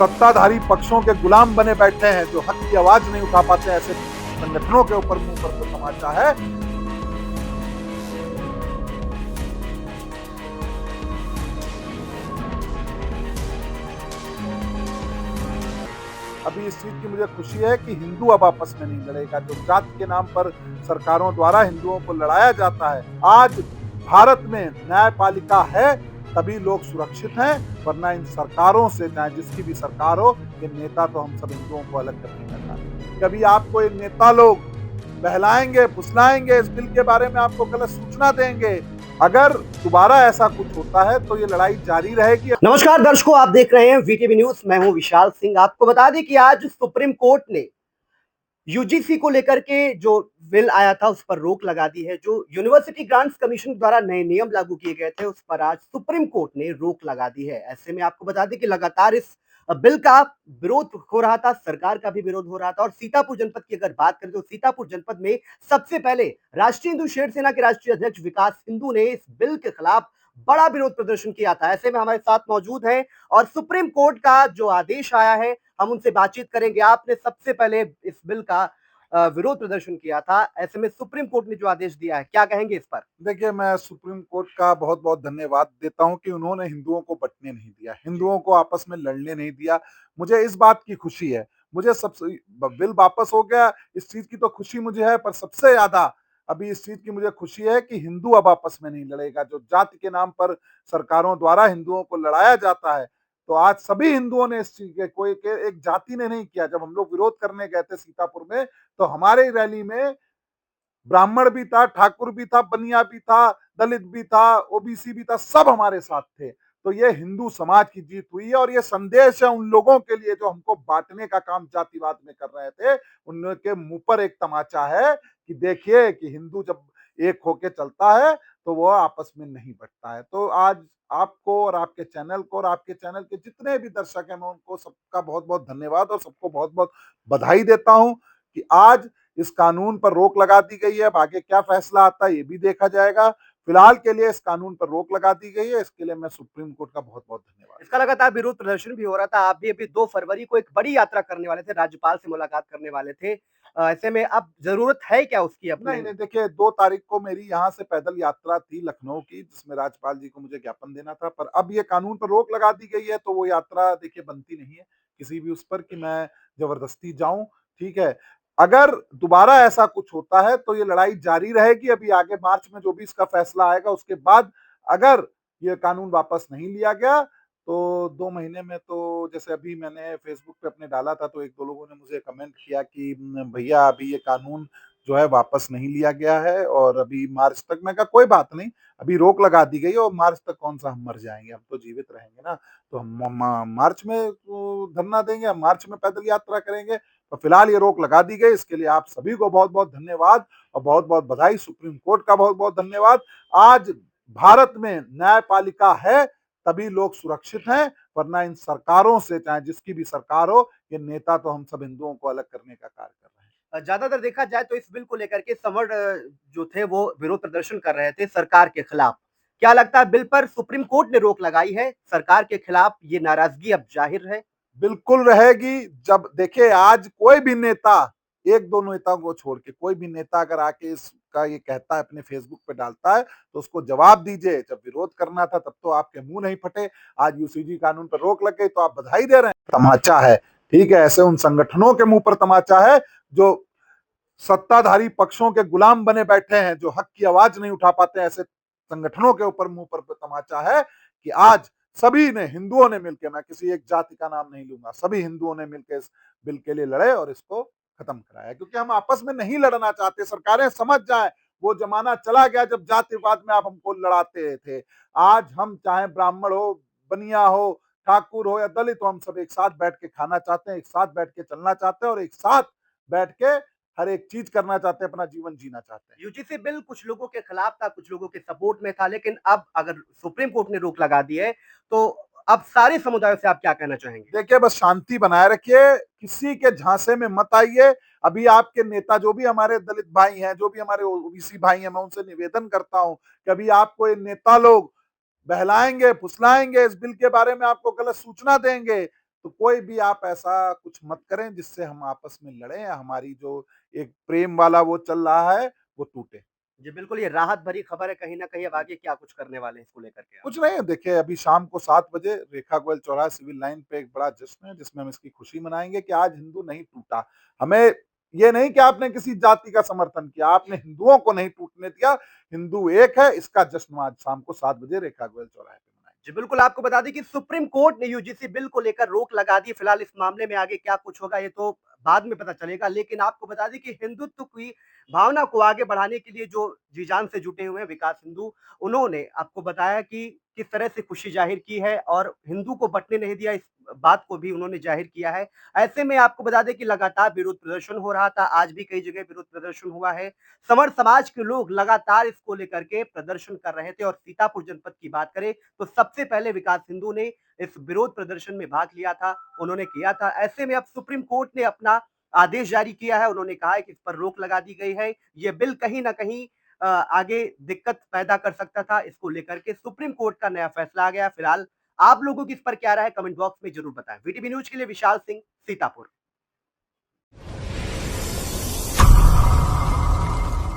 सत्ताधारी पक्षों के गुलाम बने बैठे हैं, जो हक की आवाज नहीं उठा पाते, ऐसे संगठनों के ऊपर मुंह पर तो तमाचा है। अभी इस चीज की मुझे खुशी है कि हिंदू अब आपस में नहीं लड़ेगा। जो जाति के नाम पर सरकारों द्वारा हिंदुओं को लड़ाया जाता है, आज भारत में न्यायपालिका है तभी लोग सुरक्षित हैं, वरना इन सरकारों से, चाहे जिसकी भी सरकार हो, ये नेता तो हम सब हिंदुओं को अलग करने का काम है। कभी आपको ये नेता लोग बहलाएंगे, फुसलाएंगे, इस बिल के बारे में आपको गलत सूचना देंगे। अगर दोबारा ऐसा कुछ होता है तो ये लड़ाई जारी रहेगी। नमस्कार दर्शकों, आप देख रहे हैं वीटीवी न्यूज। मैं हूं विशाल सिंह। आपको बता दें कि आज सुप्रीम कोर्ट ने यूजीसी को लेकर के जो बिल आया था उस पर रोक लगा दी है। जो यूनिवर्सिटी ग्रांट्स कमीशन द्वारा नए नियम लागू किए गए थे उस पर आज सुप्रीम कोर्ट ने रोक लगा दी है। ऐसे में आपको बता दें कि लगातार इस बिल का विरोध हो रहा था, सरकार का भी विरोध हो रहा था। और सीतापुर जनपद की अगर बात करें तो सीतापुर जनपद में सबसे पहले राष्ट्रीय हिंदू शेर सेना के राष्ट्रीय अध्यक्ष विकास हिंदू ने इस बिल के खिलाफ बड़ा विरोध प्रदर्शन किया था। ऐसे में हमारे साथ मौजूद हैं और सुप्रीम कोर्ट का जो आदेश आया है हम उनसे बातचीत करेंगे। आपने सबसे पहले इस बिल का विरोध प्रदर्शन किया था, ऐसे में सुप्रीम कोर्ट ने जो आदेश दिया है क्या कहेंगे इस पर? देखिए, मैं सुप्रीम कोर्ट का बहुत बहुत धन्यवाद देता हूं कि उन्होंने हिंदुओं को बंटने नहीं दिया, हिंदुओं को आपस में लड़ने नहीं दिया। मुझे इस बात की खुशी है। मुझे सबसे बिल वापस हो गया, इस चीज की तो खुशी मुझे है, पर सबसे ज्यादा अभी इस चीज की मुझे खुशी है कि हिंदू अब आपस में नहीं लड़ेगा। जो जाति के नाम पर सरकारों द्वारा हिंदुओं को लड़ाया जाता है, तो आज सभी हिंदुओं ने इस चीज के, कोई के एक जाति ने नहीं किया। जब हम लोग विरोध करने गए थे सीतापुर में, तो हमारे रैली में ब्राह्मण भी था, ठाकुर भी था, बनिया भी था, दलित भी था, ओबीसी भी था, सब हमारे साथ थे। तो ये हिंदू समाज की जीत हुई है और ये संदेश है उन लोगों के लिए जो हमको बांटने का काम जातिवाद में कर रहे थे। उनके मुंह पर एक तमाचा है कि देखिए कि हिंदू जब एक होके चलता है तो वो आपस में नहीं बंटता है। तो आज आपको और आपके चैनल को और आपके चैनल के जितने भी दर्शक हैं, मैं उनको सबका बहुत बहुत धन्यवाद और सबको बहुत बहुत बधाई देता हूं कि आज इस कानून पर रोक लगा दी गई है। अब आगे क्या फैसला आता है ये भी देखा जाएगा। फिलहाल के लिए इस कानून पर रोक लगा दी गई है, इसके लिए मैं सुप्रीम कोर्ट का बहुत बहुत धन्यवाद। इसका लगातार विरोध प्रदर्शन भी हो रहा था। आप भी अभी 2 फरवरी को एक बड़ी यात्रा करने वाले थे, राज्यपाल से मुलाकात करने वाले थे। ऐसे में अब जरूरत है क्या उसकी अपने? नहीं नहीं, देखिए 2 तारीख को मेरी यहाँ से पैदल यात्रा थी लखनऊ की, जिसमें राज्यपाल जी को मुझे ज्ञापन देना था, पर अब ये कानून पर रोक लगा दी गई है तो वो यात्रा देखिए बनती नहीं है किसी भी उस पर कि मैं जबरदस्ती जाऊं। ठीक है, अगर दोबारा ऐसा कुछ होता है तो ये लड़ाई जारी रहेगी। अभी आगे मार्च में जो भी इसका फैसला आएगा उसके बाद अगर ये कानून वापस नहीं लिया गया तो 2 महीने में, तो जैसे अभी मैंने फेसबुक पे अपने डाला था तो 1-2 लोगों ने मुझे कमेंट किया कि भैया अभी ये कानून जो है वापस नहीं लिया गया है और अभी मार्च तक। मैं कहा कोई बात नहीं, अभी रोक लगा दी गई और मार्च तक कौन सा हम मर जाएंगे, हम तो जीवित रहेंगे ना। तो हम मार्च में धरना देंगे, हम मार्च में पैदल यात्रा करेंगे। तो फिलहाल ये रोक लगा दी गई, इसके लिए आप सभी को बहुत बहुत धन्यवाद और बहुत बहुत बधाई। सुप्रीम कोर्ट का बहुत बहुत धन्यवाद। आज भारत में न्यायपालिका है तभी लोग सुरक्षित हैं, वरना इन सरकारों से, चाहे जिसकी भी सरकार हो, ये नेता तो हम सब हिंदुओं को अलग करने का कार्य कर रहे हैं। ज्यादातर देखा जाए तो इस बिल को लेकर के सवर्ण जो थे वो विरोध प्रदर्शन कर रहे थे सरकार के खिलाफ। क्या लगता है बिल पर सुप्रीम कोर्ट ने रोक लगाई है, सरकार के खिलाफ ये नाराजगी अब जाहिर है? बिल्कुल रहेगी। जब देखिए आज कोई भी नेता, 1-2 नेताओं को छोड़ के कोई भी नेता अगर आके इसका ये कहता है, अपने फेसबुक पे डालता है, तो उसको जवाब दीजिए। जब विरोध करना था तब तो आपके मुंह नहीं फटे। आज यूसीजी कानून पर रोक लग गई तो आप बधाई दे रहे हैं, तमाचा है। ठीक है, ऐसे उन संगठनों के मुंह पर तमाचा है जो सत्ताधारी पक्षों के गुलाम बने बैठे हैं, जो हक की आवाज नहीं उठा पाते, ऐसे संगठनों के ऊपर मुंह पर तमाचा है कि आज सभी ने, हिंदुओं ने मिलकर, मैं किसी एक जाति का नाम नहीं लूंगा, सभी हिंदुओं ने मिलकर इस बिल के लिए लड़े और इसको खत्म कराया। क्योंकि हम आपस में नहीं लड़ना चाहते, सरकारें समझ जाए। वो जमाना चला गया जब जातिवाद में आप हमको लड़ाते थे। आज हम चाहे ब्राह्मण हो, बनिया हो, ठाकुर हो या दलित हो, हम सब एक साथ बैठ के खाना चाहते हैं, एक साथ बैठ के चलना चाहते हैं और एक साथ बैठ के हर एक चीज करना चाहते हैं, अपना जीवन जीना चाहते हैं। यूजीसी बिल कुछ लोगों के खिलाफ था, कुछ लोगों के सपोर्ट में था, लेकिन अब अगर सुप्रीम कोर्ट ने रोक लगा दी है तो अब सारे समुदायों से आप क्या कहना चाहेंगे? देखिए, बस शांति बनाए रखिए, किसी के झांसे में मत आइए। अभी आपके नेता, जो भी हमारे दलित भाई हैं, जो भी हमारे ओबीसी भाई हैं, मैं उनसे निवेदन करता हूं कि अभी आपको ये नेता लोग बहलाएंगे, फुसलाएंगे, इस बिल के बारे में आपको गलत सूचना देंगे, तो कोई भी आप ऐसा कुछ मत करें जिससे हम आपस में लड़ें, हमारी जो एक प्रेम वाला वो चल रहा है, वो टूटे। जी, बिल्कुल, ये राहत भरी खबर है कहीं न कहीं। अब आगे क्या कुछ करने वाले हैं इसको लेकर के आप? कुछ नहीं, देखिए अभी शाम को 7 बजे रेखा गोयल चौराहा सिविल लाइन पे एक बड़ा जश्न है, जिसमें हम इसकी खुशी मनाएँगे कि आज हिंदू नहीं टूटा। हमें ये नहीं कि आपने किसी जाति का समर्थन किया, आपने हिंदुओं को नहीं टूटने दिया, हिंदू एक है, इसका जश्न आज शाम को 7 बजे रेखा गोयल चौराहे पे मनाएँगे। जी, बिल्कुल, आपको बता दें कि सुप्रीम कोर्ट ने यूजीसी बिल को लेकर रोक लगा दी। फिलहाल इस मामले में आगे क्या कुछ होगा, ये तो बाद में पता चलेगा। लेकिन आपको बता दें कि हिंदुत्व की भावना को आगे बढ़ाने के लिए जो जी-जान से जुटे हुए हैं विकास हिंदू, उन्होंने आपको बताया कि किस तरह से खुशी ज़ाहिर की है और हिंदू को बँटने नहीं दिया, इस बात को भी उन्होंने ज़ाहिर किया है। ऐसे में आपको बता दें कि लगातार विरोध प्रदर्शन हो रहा था, आज भी कई जगह विरोध प्रदर्शन हुआ है। सवर्ण समाज के लोग लगातार इसको लेकर के प्रदर्शन कर रहे थे और सीतापुर जनपद की बात करें तो सबसे पहले विकास हिंदू ने इस विरोध प्रदर्शन में भाग लिया था, उन्होंने किया था। ऐसे में अब सुप्रीम कोर्ट ने अपना आदेश जारी किया है, उन्होंने कहा है कि इस पर रोक लगा दी गई है। ये बिल कहीं न कहीं आगे दिक्कत पैदा कर सकता था, इसको लेकर के सुप्रीम कोर्ट का नया फैसला आ गया। फिलहाल आप लोगों की इस पर क्या राय है कमेंट बॉक्स में ज़रूर बताएँ। वीटीवी न्यूज़ के लिए विशाल सिंह, सीतापुर।